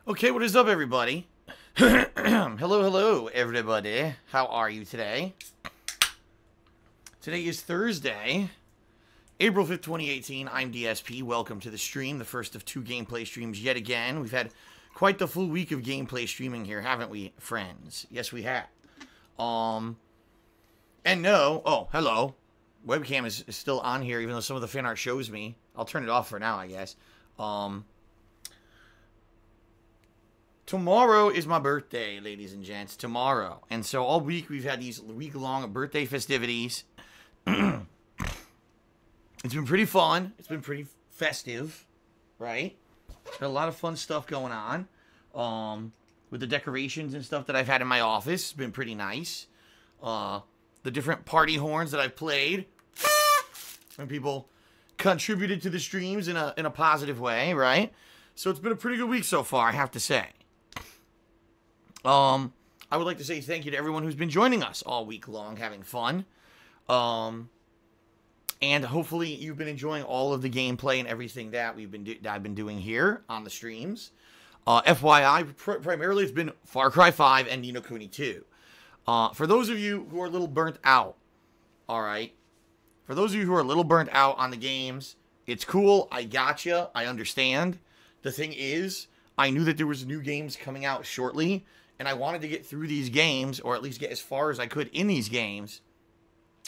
Okay, what is up, everybody? Hello, everybody. How are you today? Today is Thursday, April 5th, 2018. I'm DSP. Welcome to the stream, the first of two gameplay streams yet again. We've had quite the full week of gameplay streaming here, haven't we, friends? Yes, we have. And no, oh, hello. Webcam is still on here, even though some of the fan art shows me. I'll turn it off for now, I guess. Tomorrow is my birthday, ladies and gents. Tomorrow. And so all week we've had these week-long birthday festivities. It's been pretty fun. It's been pretty festive, right? Got a lot of fun stuff going on. With the decorations and stuff that I've had in my office. It's been pretty nice. The different party horns that I've played. When people contributed to the streams in a positive way, right? So it's been a pretty good week so far, I have to say. I would like to say thank you to everyone who's been joining us all week long, having fun. And hopefully you've been enjoying all of the gameplay and everything that I've been doing here on the streams. FYI, primarily it's been Far Cry 5 and Ni no Kuni 2. For those of you who are a little burnt out, alright? For those of you who are a little burnt out on the games, it's cool, I gotcha, I understand. The thing is, I knew that there was new games coming out shortly, and I wanted to get through these games, or at least get as far as I could in these games,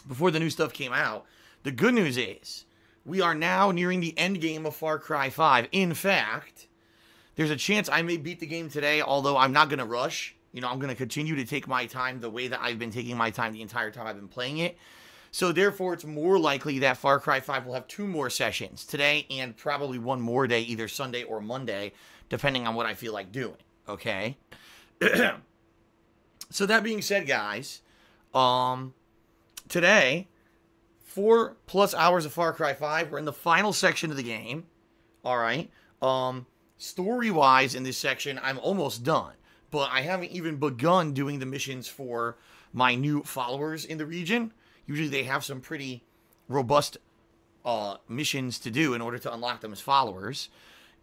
before the new stuff came out. The good news is, we are now nearing the end game of Far Cry 5. In fact, there's a chance I may beat the game today, although I'm not going to rush. You know, I'm going to continue to take my time the way that I've been taking my time the entire time I've been playing it. So therefore, it's more likely that Far Cry 5 will have 2 more sessions today, and probably 1 more day, either Sunday or Monday, depending on what I feel like doing, okay? So that being said, guys, today, 4+ hours of Far Cry 5. We're in the final section of the game, alright? Story-wise, in this section, I'm almost done, but I haven't even begun doing the missions for my new followers in the region. Usually they have some pretty robust missions to do in order to unlock them as followers.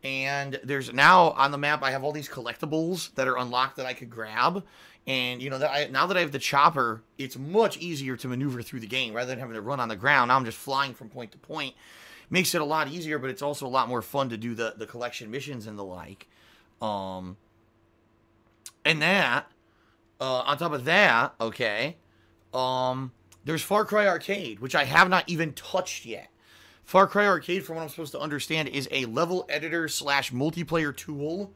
And there's now on the map, I have all these collectibles that are unlocked that I could grab. And, you know, now that I have the chopper, it's much easier to maneuver through the game rather than having to run on the ground. Now I'm just flying from point to point. Makes it a lot easier, but it's also a lot more fun to do the collection missions and the like. And that, on top of that, okay, there's Far Cry Arcade, which I have not even touched yet. Far Cry Arcade, from what I'm supposed to understand, is a level editor / multiplayer tool.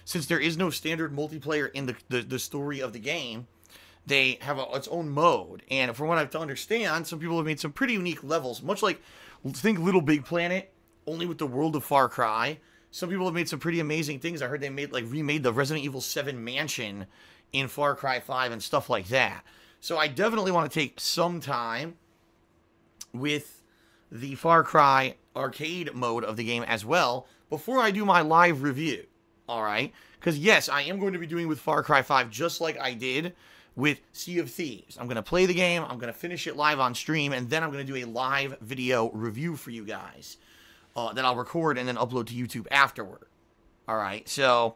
Since there is no standard multiplayer in the story of the game, they have its own mode. And from what I have to understand, some people have made some pretty unique levels, much like, think Little Big Planet, only with the world of Far Cry. Some people have made some pretty amazing things. I heard they remade the Resident Evil 7 mansion in Far Cry 5 and stuff like that. So I definitely want to take some time with the Far Cry arcade mode of the game as well before I do my live review, alright? Because yes, I am going to be doing with Far Cry 5 just like I did with Sea of Thieves. I'm going to play the game, I'm going to finish it live on stream, and then I'm going to do a live video review for you guys that I'll record and then upload to YouTube afterward. Alright, so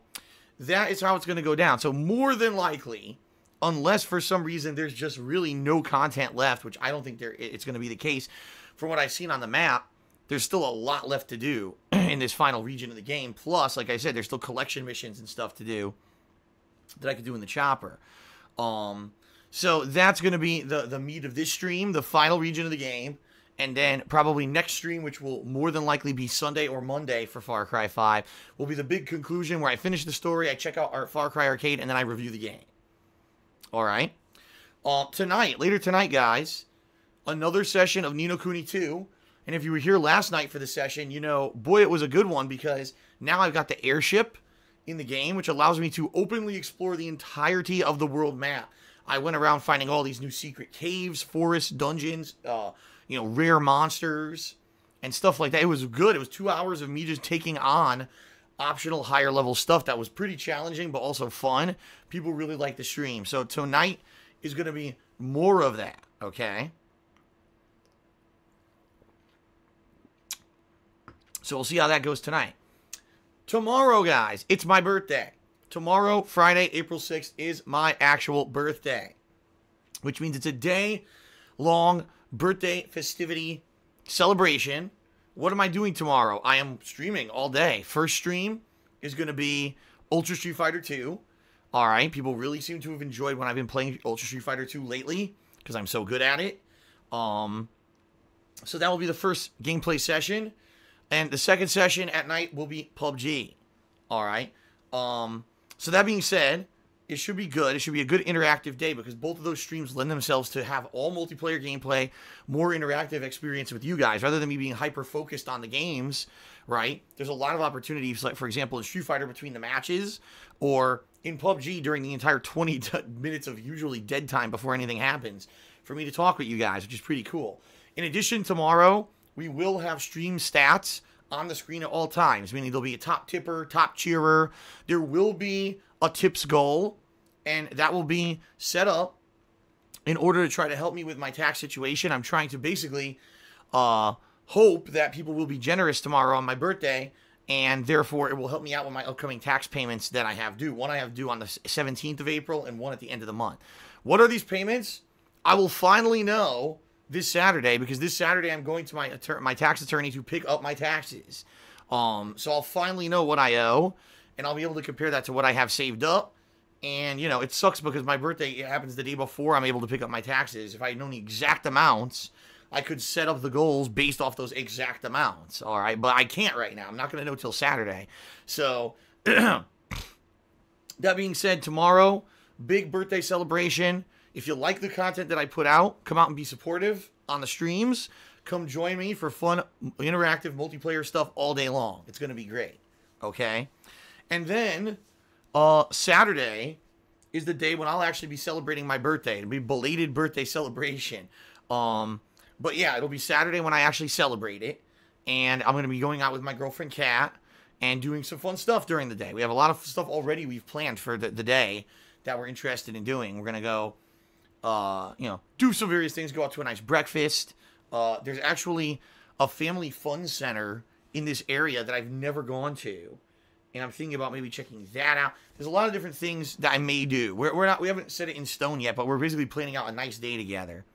that is how it's going to go down. So more than likely, unless for some reason there's just really no content left, which I don't think it's going to be the case. From what I've seen on the map, there's still a lot left to do in this final region of the game. Plus, like I said, there's still collection missions and stuff to do that I could do in the chopper. So that's going to be the meat of this stream, the final region of the game. And then probably next stream, which will more than likely be Sunday or Monday for Far Cry 5, will be the big conclusion where I finish the story, I check out our Far Cry Arcade, and then I review the game. Alright? Later tonight, guys, another session of Ni no Kuni 2. And if you were here last night for the session, you know, boy, it was a good one, because now I've got the airship in the game, which allows me to openly explore the entirety of the world map. I went around finding all these new secret caves, forests, dungeons, you know, rare monsters, and stuff like that. It was good. It was 2 hours of me just taking on optional higher level stuff that was pretty challenging, but also fun. People really liked the stream. So tonight is going to be more of that, okay? So we'll see how that goes tonight. Tomorrow, guys, it's my birthday. tomorrow, Friday, April 6th, is my actual birthday, which means it's a day-long birthday festivity celebration. What am I doing tomorrow? I am streaming all day. First stream is going to be Ultra Street Fighter 2. All right, people really seem to have enjoyed when I've been playing Ultra Street Fighter 2 lately because I'm so good at it. So that will be the first gameplay session. And the second session at night will be PUBG. All right. So that being said, it should be good. It should be a good interactive day because both of those streams lend themselves to have all multiplayer gameplay, more interactive experience with you guys, rather than me being hyper-focused on the games, right? There's a lot of opportunities, like, for example, in Street Fighter between the matches, or in PUBG during the entire 20 minutes of usually dead time before anything happens, for me to talk with you guys, which is pretty cool. In addition, tomorrow, we will have stream stats on the screen at all times, meaning there'll be a top tipper, top cheerer. There will be a tips goal, and that will be set up in order to try to help me with my tax situation. I'm trying to basically hope that people will be generous tomorrow on my birthday, and therefore it will help me out with my upcoming tax payments that I have due. One I have due on the 17th of April and one at the end of the month. What are these payments? I will finally know this Saturday, because this Saturday I'm going to my tax attorney to pick up my taxes. So I'll finally know what I owe, and I'll be able to compare that to what I have saved up. And, you know, it sucks because my birthday happens the day before I'm able to pick up my taxes. If I had known the exact amounts, I could set up the goals based off those exact amounts, all right? But I can't right now. I'm not going to know till Saturday. So, that being said, tomorrow, big birthday celebration. If you like the content that I put out, come out and be supportive on the streams. Come join me for fun, interactive, multiplayer stuff all day long. It's going to be great, okay? And then Saturday is the day when I'll actually be celebrating my birthday. It'll be a belated birthday celebration. But yeah, it'll be Saturday when I actually celebrate it. And I'm going to be going out with my girlfriend, Kat, and doing some fun stuff during the day. We have a lot of stuff already we've planned for the day that we're interested in doing. We're going to go, do some various things, go out to a nice breakfast. There's actually a family fun center in this area that I've never gone to. And I'm thinking about maybe checking that out. There's a lot of different things that I may do. We haven't set it in stone yet, but we're basically planning out a nice day together.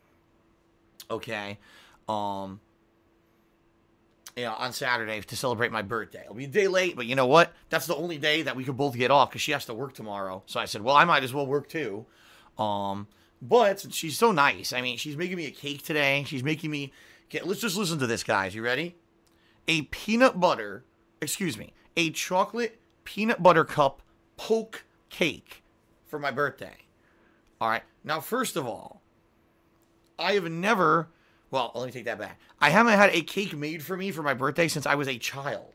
Okay. On Saturday to celebrate my birthday. It'll be a day late, but you know what? That's the only day that we could both get off because she has to work tomorrow. So I said, well, I might as well work too. But she's so nice. I mean, she's making me a cake today. She's making me let's just listen to this, guys. You ready? A chocolate peanut butter cup poke cake for my birthday. All right. Now, first of all, I have never, well, let me take that back. I haven't had a cake made for me for my birthday since I was a child.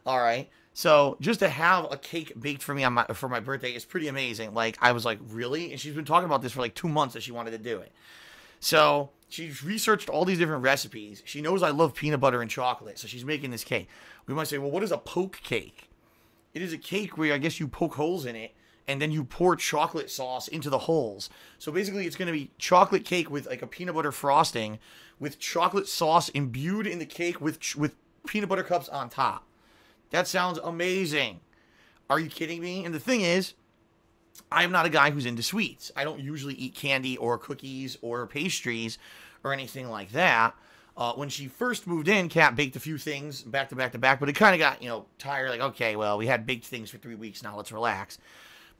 All right. So just to have a cake baked for me for my birthday is pretty amazing. Like, I was like, really? And she's been talking about this for like 2 months that she wanted to do it. So she's researched all these different recipes. She knows I love peanut butter and chocolate, so she's making this cake. We might say, well, what is a poke cake? It is a cake where I guess you poke holes in it, and then you pour chocolate sauce into the holes. So basically, it's going to be chocolate cake with like a peanut butter frosting with chocolate sauce imbued in the cake with peanut butter cups on top. That sounds amazing. Are you kidding me? And the thing is, I am not a guy who's into sweets. I don't usually eat candy or cookies or pastries or anything like that. When she first moved in, Kat baked a few things back to back to back, but it kind of got, tired. Like, okay, well, we had baked things for 3 weeks now. Let's relax.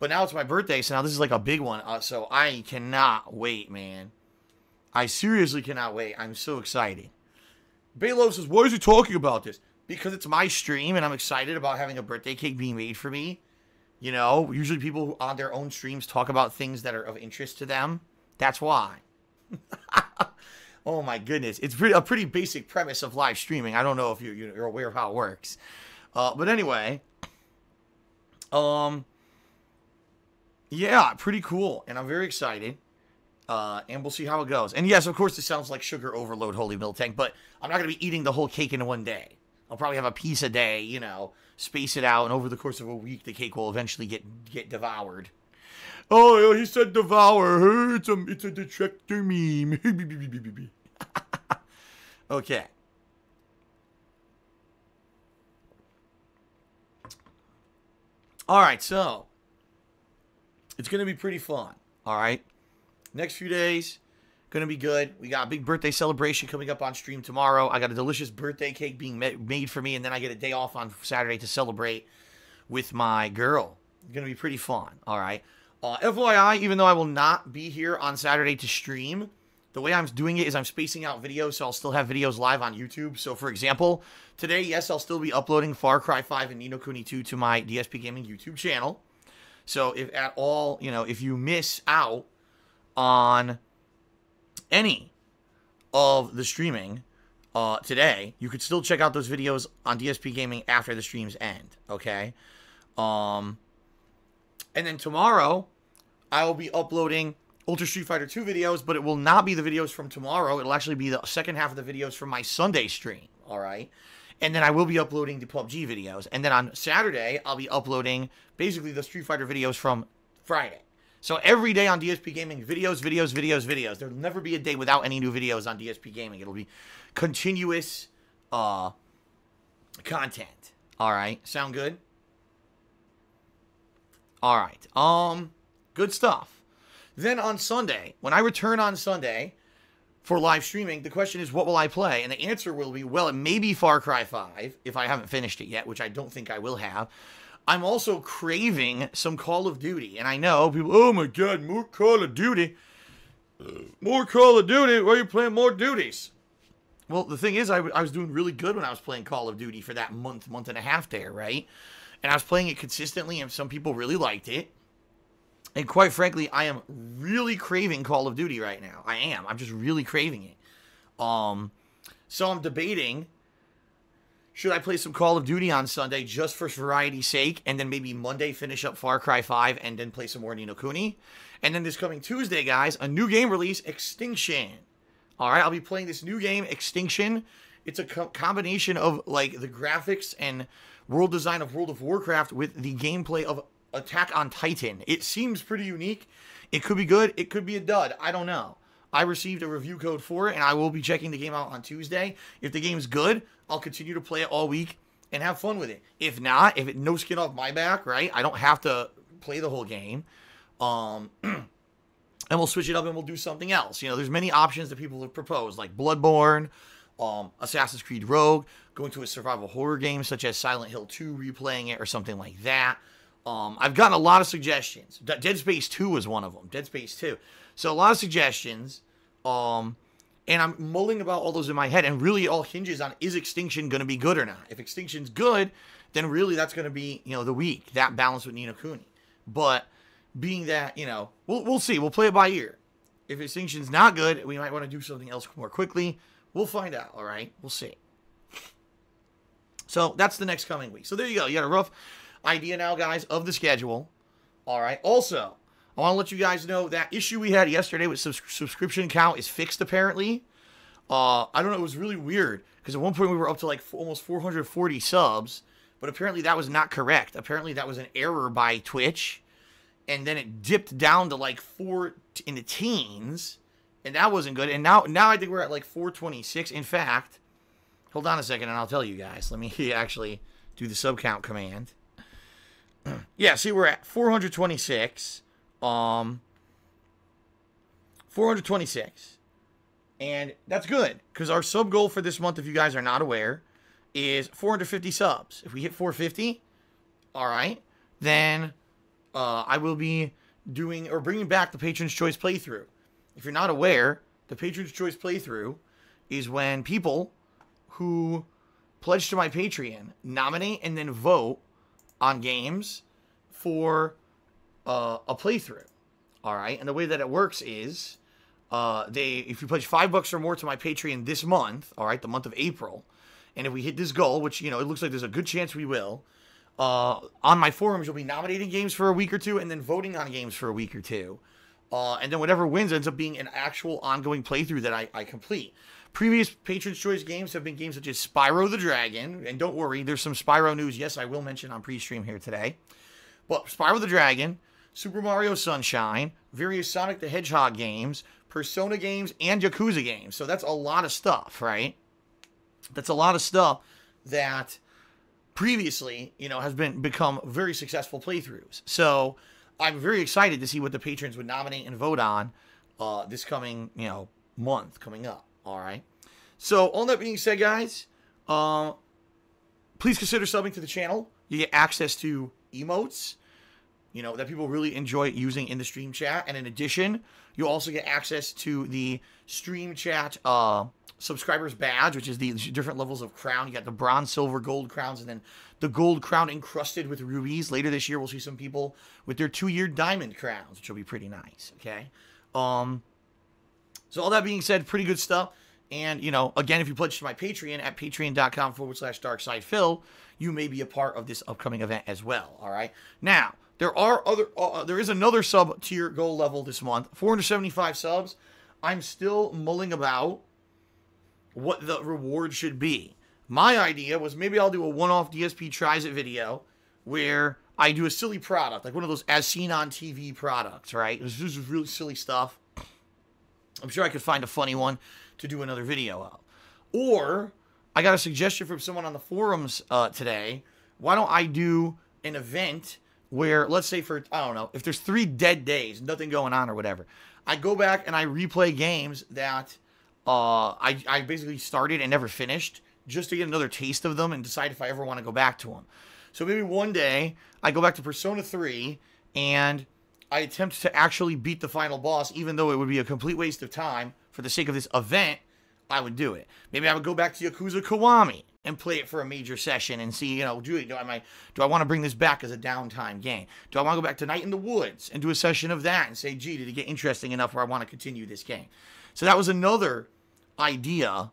But now it's my birthday, so now this is like a big one. So I cannot wait, man. I seriously cannot wait. I'm so excited. Baylo says, why is he talking about this? Because it's my stream, and I'm excited about having a birthday cake being made for me. Usually people who on their own streams talk about things that are of interest to them. That's why. Oh my goodness. It's a pretty basic premise of live streaming. I don't know if you're aware of how it works. But anyway. Yeah, pretty cool. And I'm very excited. And we'll see how it goes. And yes, of course, this sounds like sugar overload, Holy Milk Tank. But I'm not going to be eating the whole cake in one day. I'll probably have a piece a day, space it out. And over the course of a week, the cake will eventually get devoured. Oh, he said devour. It's a detractor meme. Okay. All right, so it's going to be pretty fun. All right. Next few days, going to be good. We got a big birthday celebration coming up on stream tomorrow. I got a delicious birthday cake being made for me, and then I get a day off on Saturday to celebrate with my girl. It's going to be pretty fun. All right. FYI, even though I will not be here on Saturday to stream, the way I'm doing it is I'm spacing out videos, so I'll still have videos live on YouTube. So, for example, today, yes, I'll still be uploading Far Cry 5 and Ni no Kuni 2 to my DSPGaming YouTube channel. So, if at all, if you miss out on any of the streaming today, you could still check out those videos on DSPGaming after the streams end, okay? And then tomorrow, I will be uploading Ultra Street Fighter 2 videos, but it will not be the videos from tomorrow. It'll actually be the second half of the videos from my Sunday stream, all right? And then I will be uploading the PUBG videos. And then on Saturday, I'll be uploading basically the Street Fighter videos from Friday. So every day on DSP Gaming, videos. There'll never be a day without any new videos on DSP Gaming. It'll be continuous content. All right, sound good? All right, good stuff. Then on Sunday, when I return on Sunday for live streaming, the question is, what will I play? And the answer will be, well, it may be Far Cry 5, if I haven't finished it yet, which I don't think I will have. I'm also craving some Call of Duty. And I know people, oh my God, more Call of Duty. More Call of Duty? Why are you playing more duties? Well, the thing is, I was doing really good when I was playing Call of Duty for that month and a half there, right? And I was playing it consistently, and some people really liked it. And quite frankly, I am really craving Call of Duty right now. I am. I'm just really craving it. So I'm debating, should I play some Call of Duty on Sunday just for variety's sake, and then maybe Monday finish up Far Cry 5 and then play some more Ni no Kuni? And then this coming Tuesday, guys, a new game release, Extinction. All right, I'll be playing this new game, Extinction. It's a combination of, like, the graphics and world design of World of Warcraft with the gameplay of Attack on Titan. It seems pretty unique. It could be good. It could be a dud. I don't know. I received a review code for it, and I will be checking the game out on Tuesday. If the game's good, I'll continue to play it all week and have fun with it. If not, if it no skin off my back, right, I don't have to play the whole game. And we'll switch it up and we'll do something else. There's many options that people have proposed, like Bloodborne, Assassin's Creed Rogue, going to a survival horror game such as Silent Hill 2, replaying it or something like that. I've gotten a lot of suggestions. Dead Space 2 was one of them. Dead Space 2. So a lot of suggestions. And I'm mulling about all those in my head. And really it all hinges on, is Extinction going to be good or not? If Extinction's good, then really that's going to be, the week. That balance with Ni no Kuni. But being that, we'll see. We'll play it by ear. If Extinction's not good, we might want to do something else more quickly. We'll find out, all right? We'll see. So that's the next coming week. So there you go. You got a rough idea now, guys, of the schedule. All right. Also, I want to let you guys know that issue we had yesterday with subscription count is fixed, apparently. I don't know. It was really weird because at one point we were up to like almost 440 subs, but apparently that was not correct. Apparently that was an error by Twitch, and then it dipped down to like 4 in the teens, and that wasn't good. And now I think we're at like 426. In fact, hold on a second and I'll tell you guys. Let me actually do the sub count command. Yeah, see, we're at 426. 426. And that's good, because our sub goal for this month, if you guys are not aware, is 450 subs. If we hit 450, all right, then I will be doing or bringing back the Patron's Choice playthrough. If you're not aware, the Patron's Choice playthrough is when people who pledge to my Patreon nominate and then vote on games for a playthrough. All right, and the way that it works is if you pledge $5 or more to my Patreon this month, all right, the month of April, and if we hit this goal, which it looks like there's a good chance we will, on my forums you'll be nominating games for a week or two and then voting on games for a week or two, and then whatever wins ends up being an actual ongoing playthrough that I complete. Previous Patron's Choice games have been games such as Spyro the Dragon, and don't worry, there's some Spyro news, yes, I will mention on pre-stream here today. But Spyro the Dragon, Super Mario Sunshine, various Sonic the Hedgehog games, Persona games, and Yakuza games. So that's a lot of stuff, right? That's a lot of stuff that previously, you know, has become very successful playthroughs. So I'm very excited to see what the patrons would nominate and vote on this coming, you know, month coming up. All right. So all that being said, guys, please consider subbing to the channel. You get access to emotes, you know, that people really enjoy using in the stream chat. And in addition, you also get access to the stream chat subscribers badge, which is the different levels of crown. You got the bronze, silver, gold crowns, and then the gold crown encrusted with rubies. Later this year, we'll see some people with their 2-year diamond crowns, which will be pretty nice. Okay. So all that being said, pretty good stuff. And, you know, again, if you pledge to my Patreon at patreon.com/darksidephil, you may be a part of this upcoming event as well. All right. Now, there is another sub tier goal level this month, 475 subs. I'm still mulling about what the reward should be. My idea was maybe I'll do a one-off DSP tries it video where I do a silly product, like one of those as seen on TV products, right? This is really silly stuff. I'm sure I could find a funny one to do another video of. Or I got a suggestion from someone on the forums today. Why don't I do an event where, let's say for, I don't know, if there's 3 dead days, nothing going on or whatever, I go back and I replay games that I basically started and never finished just to get another taste of them and decide if I ever want to go back to them. So maybe one day I go back to Persona 3 and I attempt to actually beat the final boss, even though it would be a complete waste of time. For the sake of this event, I would do it. Maybe I would go back to Yakuza Kiwami and play it for a major session and see, you know, do I want to bring this back as a downtime game? Do I want to go back to Night in the Woods and do a session of that and say, gee, did it get interesting enough where I want to continue this game? So that was another idea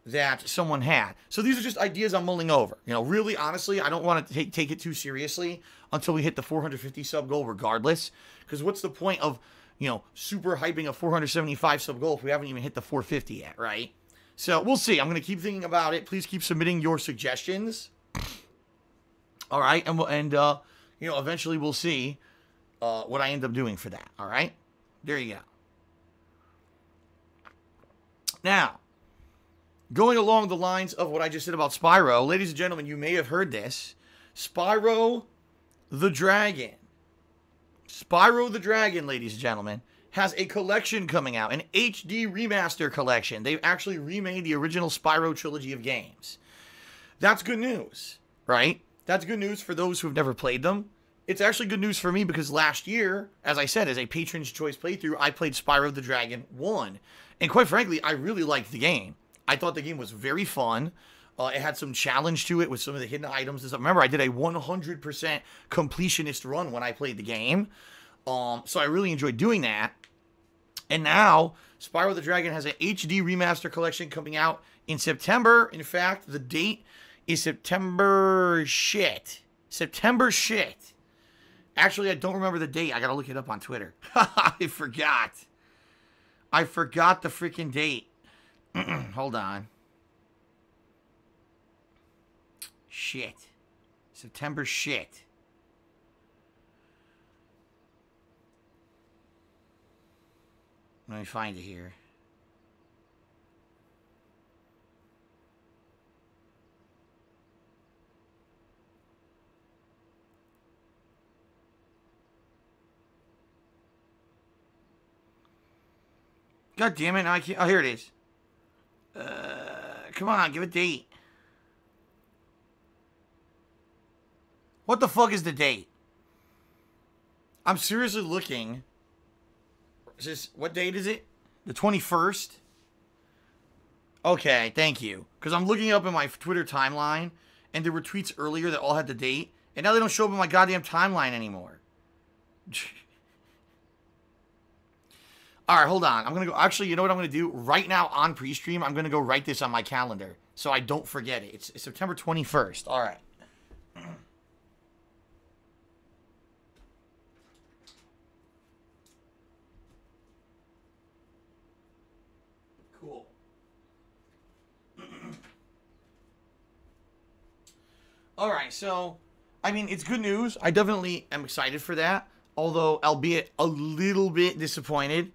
that someone had. So these are just ideas I'm mulling over. You know, really, honestly, I don't want to take it too seriously until we hit the 450 sub goal regardless. Because what's the point of, you know, super hyping a 475 sub goal if we haven't even hit the 450 yet, right? So we'll see. I'm going to keep thinking about it. Please keep submitting your suggestions. All right. And you know, eventually we'll see what I end up doing for that. All right. There you go. Now, going along the lines of what I just said about Spyro, ladies and gentlemen, you may have heard this. Spyro the Dragon. Spyro the Dragon, ladies and gentlemen, has a collection coming out, an HD remaster collection. They've actually remade the original Spyro trilogy of games. That's good news, right? That's good news for those who have never played them. It's actually good news for me because last year, as I said, as a Patron's Choice playthrough, I played Spyro the Dragon 1. And quite frankly, I really liked the game. I thought the game was very fun. It had some challenge to it with some of the hidden items and stuff. Remember, I did a 100% completionist run when I played the game. So I really enjoyed doing that. And now, Spyro the Dragon has an HD remaster collection coming out in September. In fact, the date is September shit. September shit. Actually, I don't remember the date. I gotta look it up on Twitter. I forgot. I forgot the freaking date. Hold on. Shit. September shit. Let me find it here. God damn it, now I can't. Oh, here it is. Come on, give a date. What the fuck is the date? I'm seriously looking. Is this, what date is it? The 21st? Okay, thank you. Because I'm looking up in my Twitter timeline, and there were tweets earlier that all had the date, and now they don't show up in my goddamn timeline anymore. Alright, hold on. I'm going to go... Actually, you know what I'm going to do? Right now on pre-stream, I'm going to go write this on my calendar so I don't forget it. It's September 21st. Alright. Cool. Alright, so... I mean, it's good news. I definitely am excited for that. Although, albeit a little bit disappointed.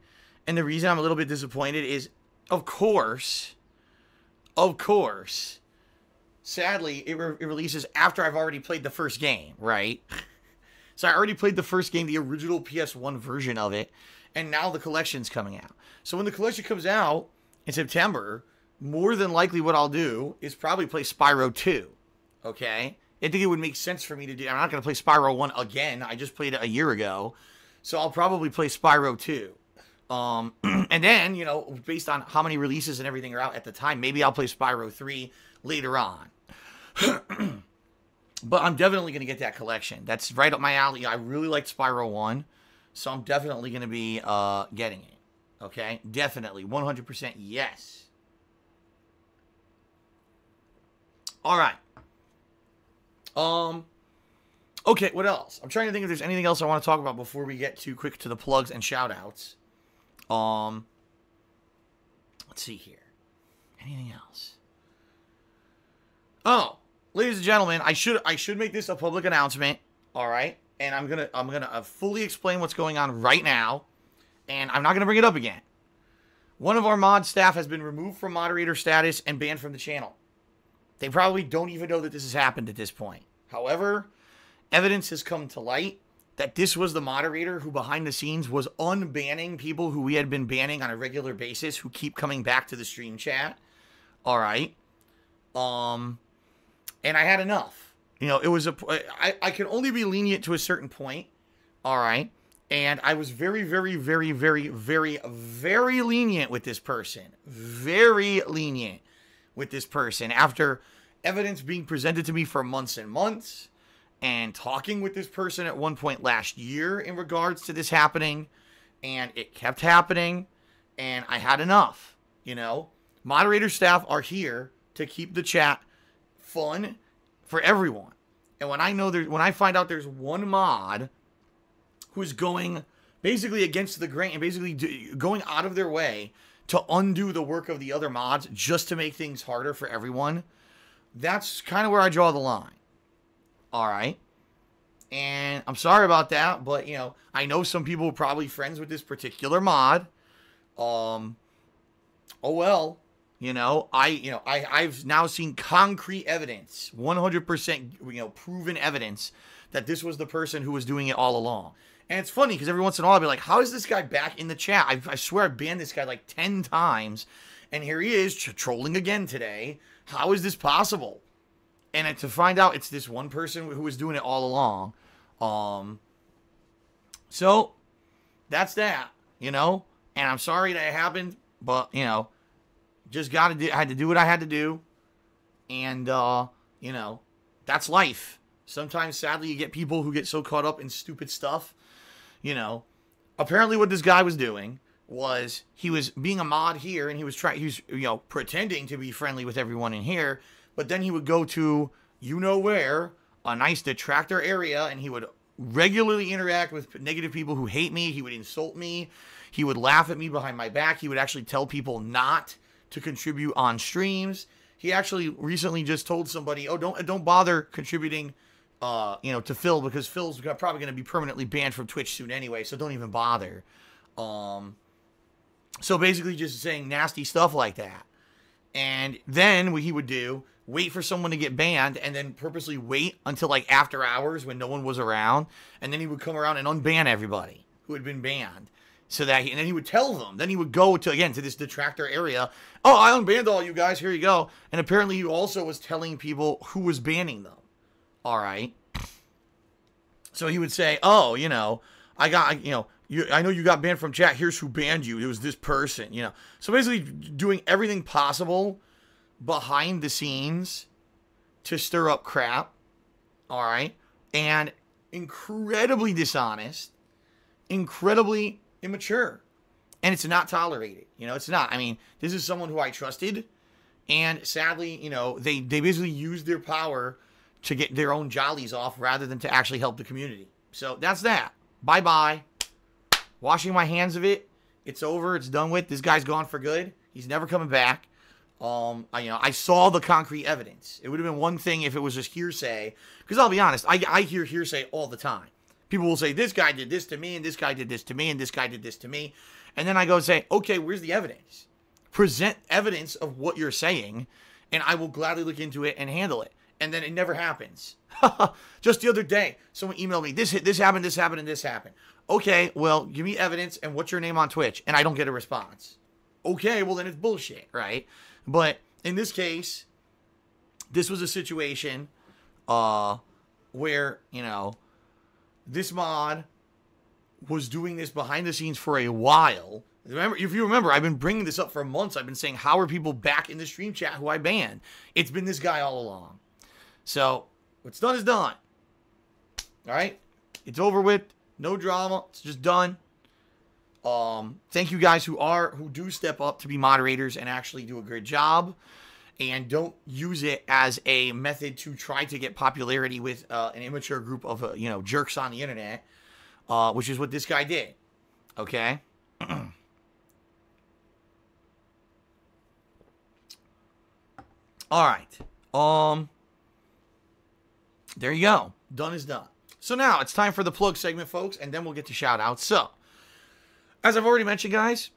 And the reason I'm a little bit disappointed is, of course, sadly, it releases after I've already played the first game, right? So I already played the first game, the original PS1 version of it, and now the collection's coming out. So when the collection comes out in September, more than likely what I'll do is probably play Spyro 2, okay? I think it would make sense for me to do. I'm not going to play Spyro 1 again. I just played it a year ago. So I'll probably play Spyro 2. And then, you know, based on how many releases and everything are out at the time, maybe I'll play Spyro 3 later on. But I'm definitely going to get that collection. That's right up my alley. I really liked Spyro 1. So I'm definitely going to be getting it. Okay? Definitely. 100% yes. All right. Okay, what else? I'm trying to think if there's anything else I want to talk about before we get too quick to the plugs and shout-outs. Let's see here. Anything else? Oh, ladies and gentlemen, I should make this a public announcement, all right? And I'm gonna fully explain what's going on right now, and I'm not gonna bring it up again. One of our mod staff has been removed from moderator status and banned from the channel. They probably don't even know that this has happened at this point. However, evidence has come to light that this was the moderator who behind the scenes was unbanning people who we had been banning on a regular basis who keep coming back to the stream chat. All right. And I had enough. You know, it was I could only be lenient to a certain point. All right. And I was very, very, very, very, very, very lenient with this person. Very lenient with this person after evidence being presented to me for months and months and talking with this person at one point last year in regards to this happening, and it kept happening, and I had enough. You know, moderator staff are here to keep the chat fun for everyone. And when I find out there's one mod who's going basically against the grain and basically going out of their way to undo the work of the other mods just to make things harder for everyone, that's kind of where I draw the line. All right. And I'm sorry about that, but, you know, I know some people are probably friends with this particular mod. Oh, well, you know, I've now seen concrete evidence, 100%, you know, proven evidence that this was the person who was doing it all along. And it's funny because every once in a while I'll be like, how is this guy back in the chat? I swear I banned this guy like 10 times. And here he is trolling again today. How is this possible? And to find out it's this one person who was doing it all along. So that's that, you know. And I'm sorry that it happened. But, you know, just I had to do what I had to do. And, you know, that's life. Sometimes, sadly, you get people who get so caught up in stupid stuff. You know, apparently what this guy was doing was he was being a mod here and he was you know, pretending to be friendly with everyone in here, but then he would go to, you know where, a nice detractor area, and he would regularly interact with negative people who hate me. He would insult me. He would laugh at me behind my back. He would actually tell people not to contribute on streams. He actually recently just told somebody, oh, don't bother contributing you know, to Phil, because Phil's probably going to be permanently banned from Twitch soon anyway, so don't even bother. So basically just saying nasty stuff like that. And then what he would do, wait for someone to get banned, and then purposely wait until like after hours when no one was around, and then he would come around and unban everybody who had been banned. So that and then he would tell them, then he would go to this detractor area. Oh, I unbanned all you guys, here you go. And apparently he also was telling people who was banning them. All right. So he would say, oh, you know, I know you got banned from chat. Here's who banned you. It was this person, you know. So basically doing everything possible behind the scenes to stir up crap. All right. And incredibly dishonest, incredibly immature. And it's not tolerated. You know, it's not. I mean, this is someone who I trusted. And sadly, you know, they basically used their power to get their own jollies off rather than to actually help the community. So that's that. Bye-bye. Washing my hands of it. It's over. It's done with. This guy's gone for good. He's never coming back. I saw the concrete evidence. It would have been one thing if it was just hearsay. Because I'll be honest, I hear hearsay all the time. People will say, this guy did this to me, and this guy did this to me, and this guy did this to me. And then I go and say, okay, where's the evidence? Present evidence of what you're saying. and I will gladly look into it and handle it. And then it never happens. Just the other day, someone emailed me, this happened, this happened, and this happened. Okay, well, give me evidence, and what's your name on Twitch? And I don't get a response. Okay, well, then it's bullshit, right? But in this case, this was a situation where, you know, this mod was doing this behind the scenes for a while. Remember, if you remember, I've been bringing this up for months. I've been saying, how are people back in the stream chat who I banned? It's been this guy all along. So, what's done is done. All right? It's over with. No drama. It's just done. Thank you guys who do step up to be moderators and actually do a great job. And don't use it as a method to try to get popularity with an immature group of, jerks on the internet. Which is what this guy did. Okay? All right. There you go. Done is done. So now it's time for the plug segment, folks, and then we'll get to shout outs. So, as I've already mentioned, guys,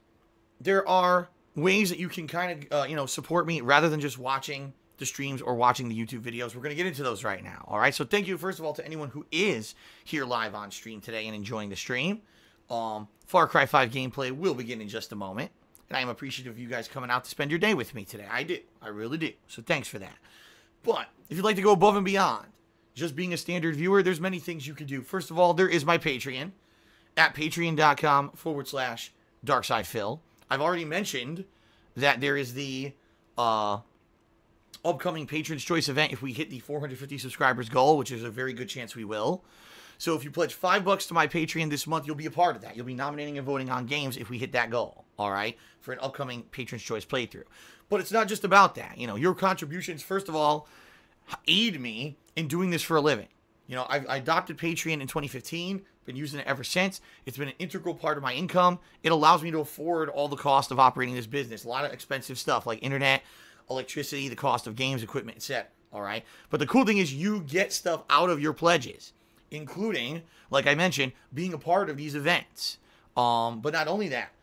there are ways that you can kind of, support me rather than just watching the streams or watching the YouTube videos. We're going to get into those right now. All right. So thank you, first of all, to anyone who is here live on stream today and enjoying the stream. Far Cry 5 gameplay will begin in just a moment. And I am appreciative of you guys coming out to spend your day with me today. I do. I really do. So thanks for that. But if you'd like to go above and beyond just being a standard viewer, there's many things you could do. First of all, there is my Patreon at patreon.com/DarksidePhil. I've already mentioned that there is the upcoming Patron's Choice event if we hit the 450 subscribers goal, which is a very good chance we will. So if you pledge $5 to my Patreon this month, you'll be a part of that. You'll be nominating and voting on games if we hit that goal, all right, for an upcoming Patron's Choice playthrough. But it's not just about that. Your contributions, first of all, aid me in doing this for a living. I adopted Patreon in 2015, been using it ever since. It's been an integral part of my income. It allows me to afford all the cost of operating this business. A lot of expensive stuff like internet, electricity, the cost of games, equipment, etc. All right. But the cool thing is you get stuff out of your pledges, including, like I mentioned, being a part of these events. But not only that,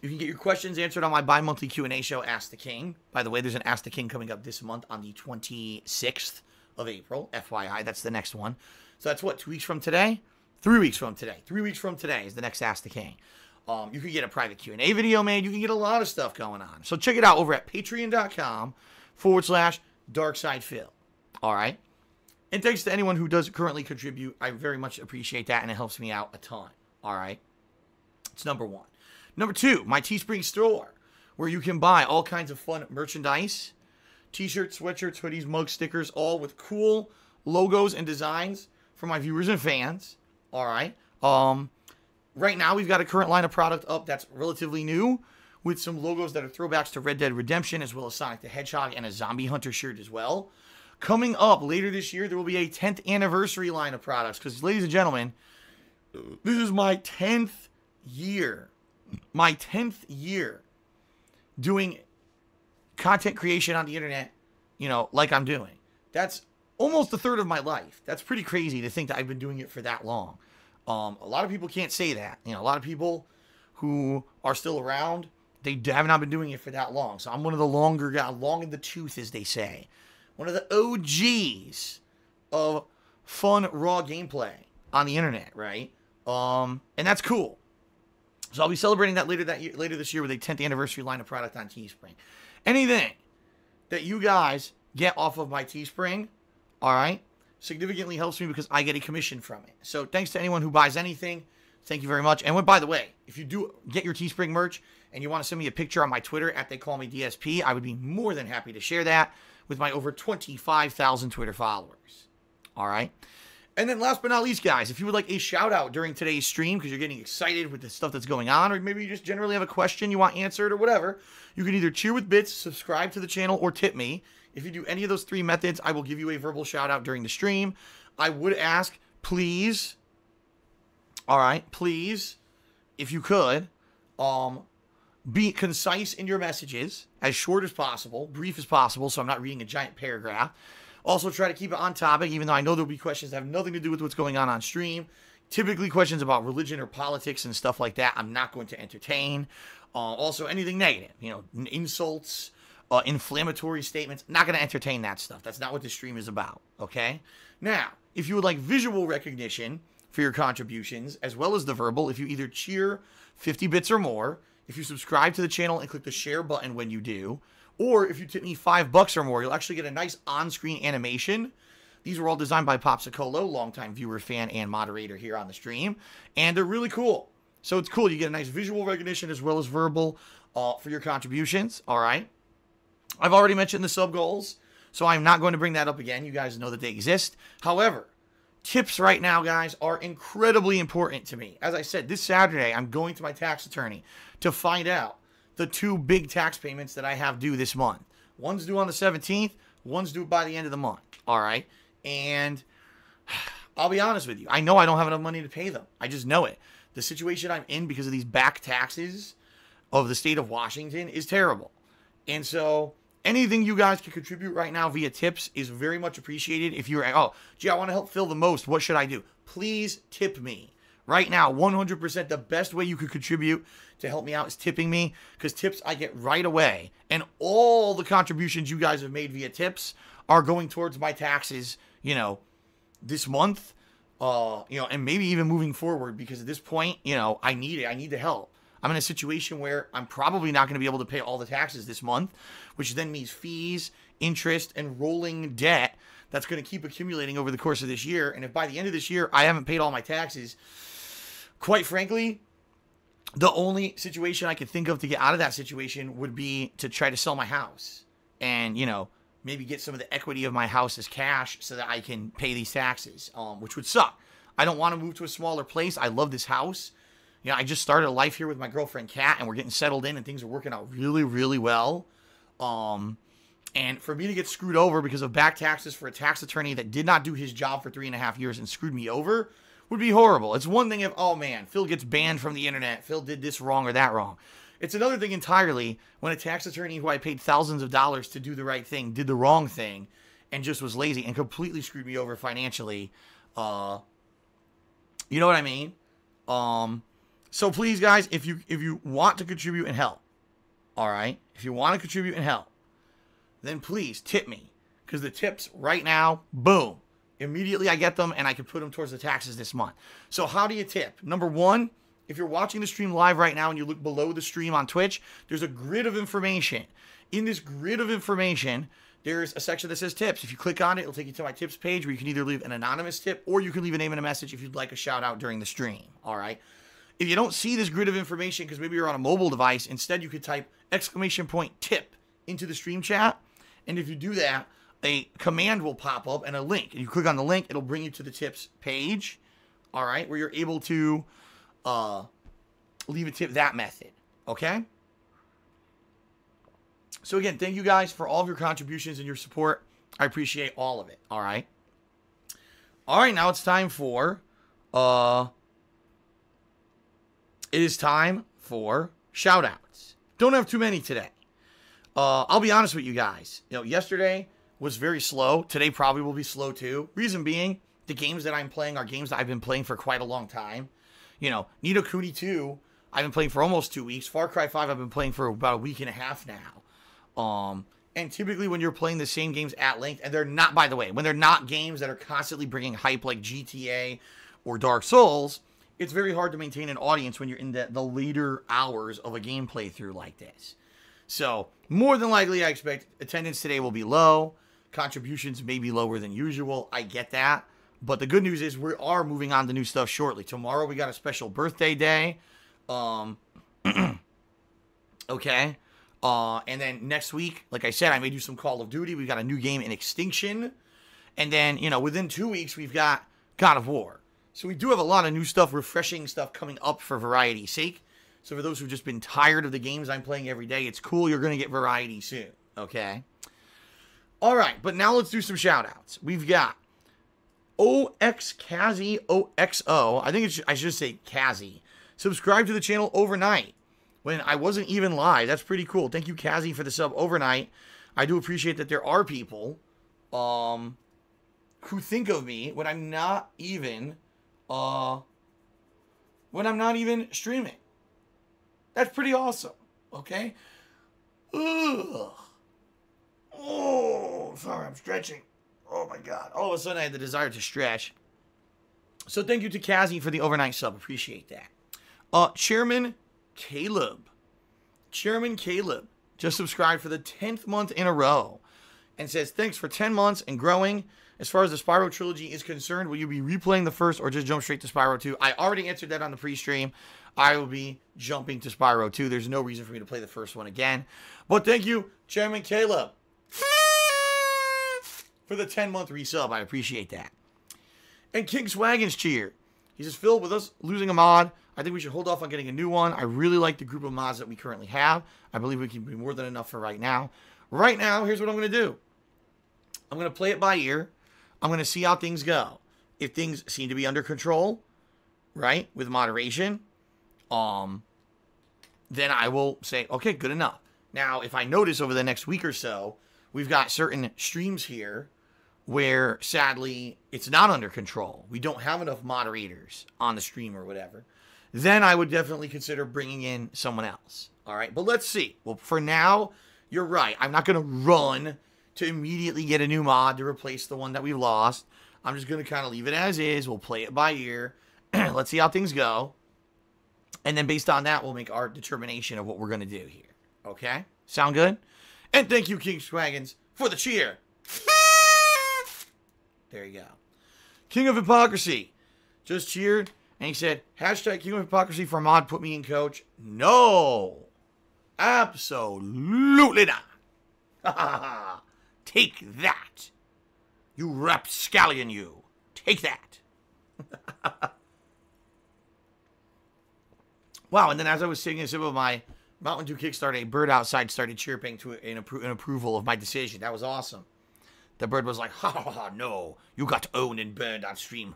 you can get your questions answered on my bi-monthly Q&A show, Ask the King. By the way, there's an Ask the King coming up this month on the 26th of April. FYI, that's the next one. So that's what, 2 weeks from today? 3 weeks from today. 3 weeks from today is the next Ask the King. You can get a private Q&A video made. You can get a lot of stuff going on. So check it out over at patreon.com/DarksidePhil. All right. And thanks to anyone who does currently contribute. I very much appreciate that, and it helps me out a ton. All right. It's number one. Number two, my Teespring store, where you can buy all kinds of fun merchandise, t-shirts, sweatshirts, hoodies, mugs, stickers, all with cool logos and designs for my viewers and fans. All right. Right now, we've got a current line of product up that's relatively new with some logos that are throwbacks to Red Dead Redemption, as well as Sonic the Hedgehog and a Zombie Hunter shirt as well. Coming up later this year, there will be a 10th anniversary line of products because, ladies and gentlemen, this is my 10th year. My 10th year doing content creation on the internet, like I'm doing. That's almost a third of my life. That's pretty crazy to think that I've been doing it for that long. A lot of people can't say that. A lot of people who are still around, they have not been doing it for that long. So I'm one of the longer guys, long in the tooth, as they say. One of the OGs of fun, raw gameplay on the internet, right? And that's cool. So I'll be celebrating that later this year with a 10th anniversary line of product on Teespring. Anything that you guys get off of my Teespring, all right, significantly helps me because I get a commission from it. So thanks to anyone who buys anything. Thank you very much. And by the way, if you do get your Teespring merch and you want to send me a picture on my Twitter at TheyCallMeDSP, I would be more than happy to share that with my over 25,000 Twitter followers. All right. And then last but not least, guys, if you would like a shout out during today's stream because you're getting excited with the stuff that's going on, or maybe you just generally have a question you want answered or whatever, you can either cheer with bits, subscribe to the channel, or tip me. If you do any of those three methods, I will give you a verbal shout out during the stream. I would ask, please, all right, please, if you could, be concise in your messages, as short as possible, brief as possible, so I'm not reading a giant paragraph. Also, try to keep it on topic, even though I know there'll be questions that have nothing to do with what's going on stream. Typically, questions about religion or politics and stuff like that, I'm not going to entertain. Also, anything negative, insults, inflammatory statements. Not going to entertain that stuff. That's not what this stream is about, okay? Now, if you would like visual recognition for your contributions, as well as the verbal, if you either cheer 50 bits or more, if you subscribe to the channel and click the share button when you do, or if you tip me $5 or more, you'll actually get a nice on-screen animation. These were all designed by Popsicolo, longtime viewer, fan, and moderator here on the stream, and they're really cool. So it's cool. You get a nice visual recognition as well as verbal for your contributions, all right? I've already mentioned the sub goals, so I'm not going to bring that up again. You guys know that they exist. However, tips right now, guys, are incredibly important to me. As I said, this Saturday, I'm going to my tax attorney to find out the 2 big tax payments that I have due this month. One's due on the 17th, one's due by the end of the month, all right? And I'll be honest with you. I know I don't have enough money to pay them. I just know it. The situation I'm in because of these back taxes of the state of Washington is terrible. And so anything you guys can contribute right now via tips is very much appreciated. If you're, oh, gee, I want to help fill the most. What should I do? Please tip me. Right now, 100% the best way you could contribute to help me out is tipping me, because tips I get right away. And all the contributions you guys have made via tips are going towards my taxes, you know, this month, you know, and maybe even moving forward, because at this point, you know, I need it. I need the help. I'm in a situation where I'm probably not going to be able to pay all the taxes this month, which then means fees, interest, and rolling debt that's going to keep accumulating over the course of this year. And if by the end of this year I haven't paid all my taxes, quite frankly, the only situation I could think of to get out of that situation would be to try to sell my house and, you know, maybe get some of the equity of my house as cash so that I can pay these taxes, which would suck. I don't want to move to a smaller place. I love this house. You know, I just started a life here with my girlfriend, Kat, and we're getting settled in, and things are working out really, really well. And for me to get screwed over because of back taxes for a tax attorney that did not do his job for 3.5 years and screwed me over would be horrible. It's one thing if, oh man, Phil gets banned from the internet, Phil did this wrong or that wrong. It's another thing entirely when a tax attorney who I paid thousands of dollars to do the right thing did the wrong thing and just was lazy and completely screwed me over financially. You know what I mean? So please, guys, if you want to contribute and help, all right? If you want to contribute and help, then please tip me, because the tips right now, boom, immediately I get them and I can put them towards the taxes this month. So how do you tip? Number one, if you're watching the stream live right now and you look below the stream on Twitch, there's a grid of information. In this grid of information, there's a section that says tips. If you click on it, it'll take you to my tips page where you can either leave an anonymous tip or you can leave a name and a message if you'd like a shout out during the stream, all right? If you don't see this grid of information because maybe you're on a mobile device, instead you could type !tip into the stream chat. And if you do that, a command will pop up and a link. And you click on the link, it'll bring you to the tips page, all right, where you're able to leave a tip that method, okay? So again, thank you guys for all of your contributions and your support. I appreciate all of it, all right? All right, now it's time for, it is time for shout-outs. Don't have too many today. I'll be honest with you guys. You know, yesterday was very slow. Today probably will be slow too. Reason being, the games that I'm playing are games that I've been playing for quite a long time. You know, Ni no Kuni 2, I've been playing for almost 2 weeks. Far Cry 5, I've been playing for about a week and a half now. And typically when you're playing the same games at length, and they're not, by the way, when they're not games that are constantly bringing hype like GTA or Dark Souls, it's very hard to maintain an audience when you're in the later hours of a game playthrough like this. So, more than likely, I expect attendance today will be low. Contributions may be lower than usual. I get that. But the good news is we are moving on to new stuff shortly. Tomorrow, we got a special birthday day. Okay. And then next week, like I said, I may do some Call of Duty. We've got a new game in Extinction. And then, you know, within 2 weeks, we've got God of War. So we do have a lot of new stuff, refreshing stuff coming up for variety's sake. So for those who've just been tired of the games I'm playing every day, it's cool. You're going to get variety soon. Okay? All right, but now let's do some shout-outs. We've got OXKazzy OXO. I think I should say Kazzy. Subscribe to the channel overnight when I wasn't even live. That's pretty cool. Thank you, Kazzy, for the sub overnight. I do appreciate that there are people who think of me when I'm not even streaming. That's pretty awesome, okay? Ugh. Oh, sorry, I'm stretching. Oh my God. All of a sudden I had the desire to stretch. So thank you to Kazi for the overnight sub. Appreciate that. Chairman Caleb. Chairman Caleb just subscribed for the 10th month in a row and says, thanks for 10 months and growing. As far as the Spyro trilogy is concerned, will you be replaying the first or just jump straight to Spyro 2? I already answered that on the pre-stream. I will be jumping to Spyro 2. There's no reason for me to play the first one again. But thank you, Chairman Caleb, for the 10-month resub. I appreciate that. And King Swaggin's cheer. He says, Phil, with us losing a mod, I think we should hold off on getting a new one. I really like the group of mods that we currently have. I believe we can be more than enough for right now. Right now, here's what I'm going to do. I'm going to play it by ear. I'm going to see how things go. If things seem to be under control, right, with moderation, then I will say, okay, good enough. Now, if I notice over the next week or so, we've got certain streams here where, sadly, it's not under control. We don't have enough moderators on the stream or whatever. Then I would definitely consider bringing in someone else. All right, but let's see. Well, for now, you're right. I'm not going to run to immediately get a new mod to replace the one that we've lost. I'm just going to kind of leave it as is. We'll play it by ear. Let's see how things go. And then based on that, we'll make our determination of what we're going to do here. Okay? Sound good? And thank you, King Swaggins, for the cheer. There you go. King of Hypocrisy just cheered. And he said, hashtag King of Hypocrisy for mod, put me in coach. No. Absolutely not. Take that. You rapscallion, you. Take that. Wow, and then as I was taking a sip of my Mountain Dew Kickstart, a bird outside started chirping in approval of my decision. That was awesome. The bird was like, ha ha ha, no. You got owned and burned on stream.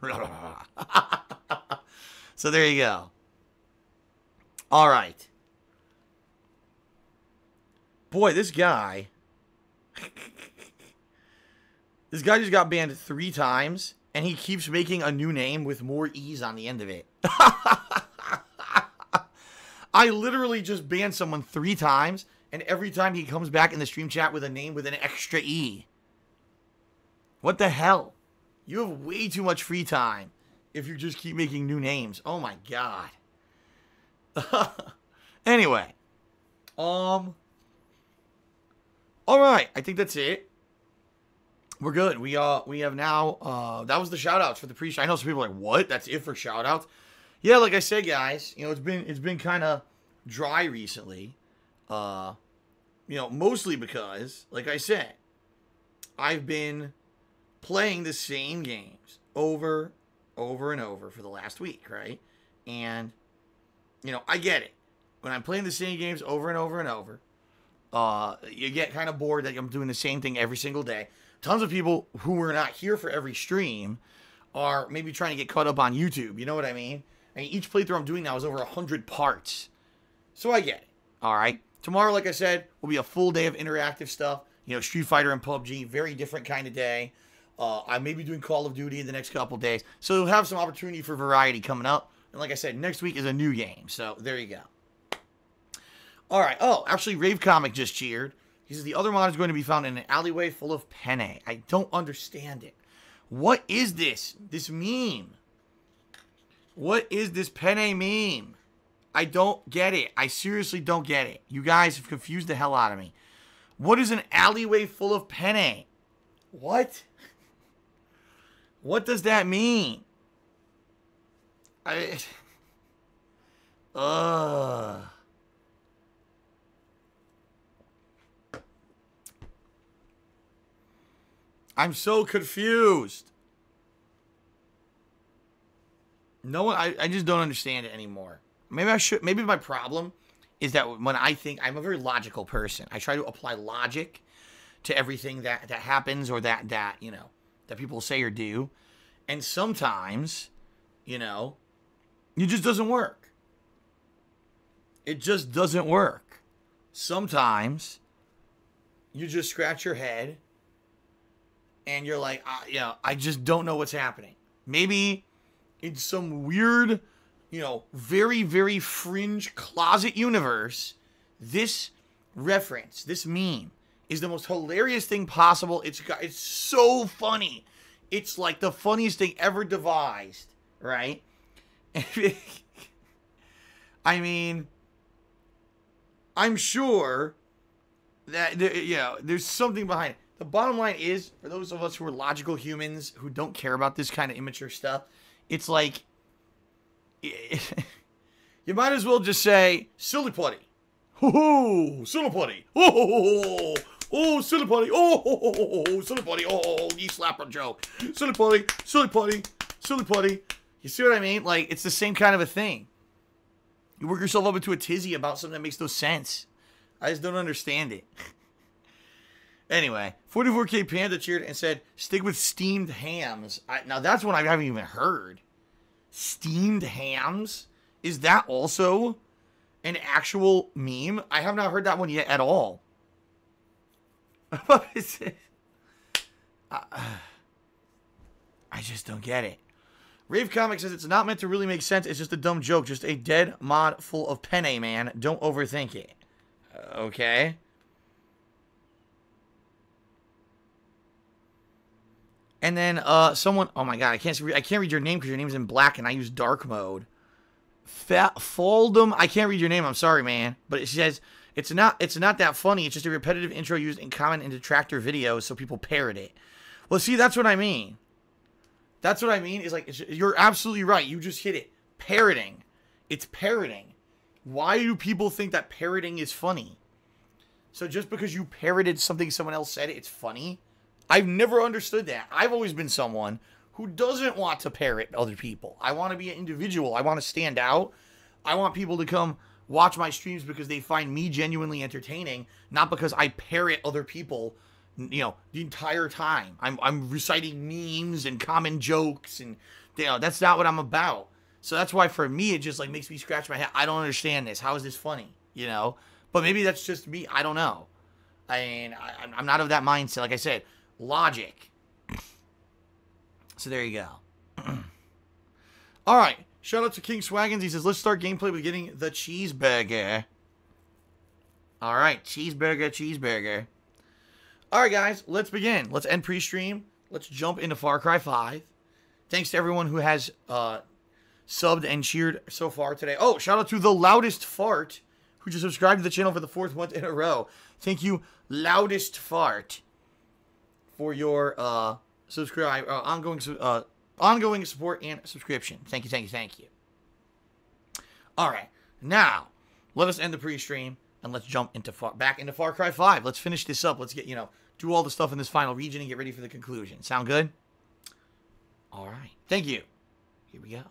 So there you go. All right. Boy, this guy. This guy just got banned 3 times, and he keeps making a new name with more E's on the end of it. I literally just banned someone 3 times, and every time he comes back in the stream chat with a name with an extra E. What the hell? You have way too much free time if you just keep making new names. Oh my God. Anyway. All right. I think that's it. We're good. We have now, that was the shout outs for the pre-show. I know some people are like, what? That's it for shout outs? Yeah, like I said, guys, you know, it's been kind of dry recently. Mostly because, like I said, I've been playing the same games over and over for the last week, right? And, I get it. When I'm playing the same games over and over and over, you get kind of bored that I'm doing the same thing every single day. Tons of people who are not here for every stream are maybe trying to get caught up on YouTube. You know what I mean? I mean, each playthrough I'm doing now is over 100 parts. So I get it. All right. Tomorrow, like I said, will be a full day of interactive stuff. Street Fighter and PUBG, very different kind of day. I may be doing Call of Duty in the next couple days. So you'll have some opportunity for variety coming up. And like I said, next week is a new game. So there you go. All right. Oh, actually, Rave Comic just cheered. He says the other mod is going to be found in an alleyway full of penne. I don't understand it. What is this? This meme? What is this penne meme? I don't get it. I seriously don't get it. You guys have confused the hell out of me. What is an alleyway full of penne? What? What does that mean? I'm so confused. No one, I just don't understand it anymore. Maybe I should. Maybe my problem is that when I think, I'm a very logical person. I try to apply logic to everything that happens or that people say or do. And sometimes, it just doesn't work. It just doesn't work. Sometimes you just scratch your head and you're like, I just don't know what's happening. Maybe in some weird, very, very fringe closet universe, this reference, this meme, is the most hilarious thing possible. It's so funny. It's like the funniest thing ever devised, right? I mean, I'm sure that there's something behind it. The bottom line is, for those of us who are logical humans who don't care about this kind of immature stuff, it's like you might as well just say silly putty. Oh, silly putty. Oh, silly putty. Oh, silly putty. Oh, knee slapper joke. Silly putty, silly putty, silly putty. You see what I mean? Like, it's the same kind of a thing. You work yourself up into a tizzy about something that makes no sense. I just don't understand it. Anyway, 44K Panda cheered and said, stick with steamed hams. Now, that's one I haven't even heard. Steamed hams? Is that also an actual meme? I have not heard that one yet at all. What is it? I just don't get it. Rave Comic says it's not meant to really make sense. It's just a dumb joke. Just a dead mod full of penne, man. Don't overthink it. Okay. And then someone, oh my god, I can't read your name because your name's in black and I use dark mode. Faldum, I can't read your name. I'm sorry, man, but it says it's not that funny. It's just a repetitive intro used in common and detractor videos, so people parrot it. Well, see, that's what I mean. That's what I mean. Is like you're absolutely right. You just hit it. Parroting. It's parroting. Why do people think that parroting is funny? So just because you parroted something someone else said, it's funny? I've never understood that. I've always been someone who doesn't want to parrot other people. I want to be an individual. I want to stand out. I want people to come watch my streams because they find me genuinely entertaining, not because I parrot other people, you know, the entire time. I'm reciting memes and common jokes, and that's not what I'm about. So that's why for me it just like makes me scratch my head. I don't understand this. How is this funny? You know? But maybe that's just me. I don't know. I mean, I'm not of that mindset. Like I said, logic. So there you go. All right. Shout out to King Swaggins. He says, let's start gameplay with getting the cheeseburger. All right. Cheeseburger. All right, guys. Let's begin. Let's end pre-stream. Let's jump into Far Cry 5. Thanks to everyone who has subbed and cheered so far today. Oh, shout out to the Loudest Fart, who just subscribed to the channel for the 4th month in a row. Thank you, Loudest Fart, for your ongoing support and subscription. Thank you. All right, now let us end the pre-stream and let's jump back into Far Cry 5. Let's finish this up. Let's get do all the stuff in this final region and get ready for the conclusion. Sound good? All right. Thank you. Here we go.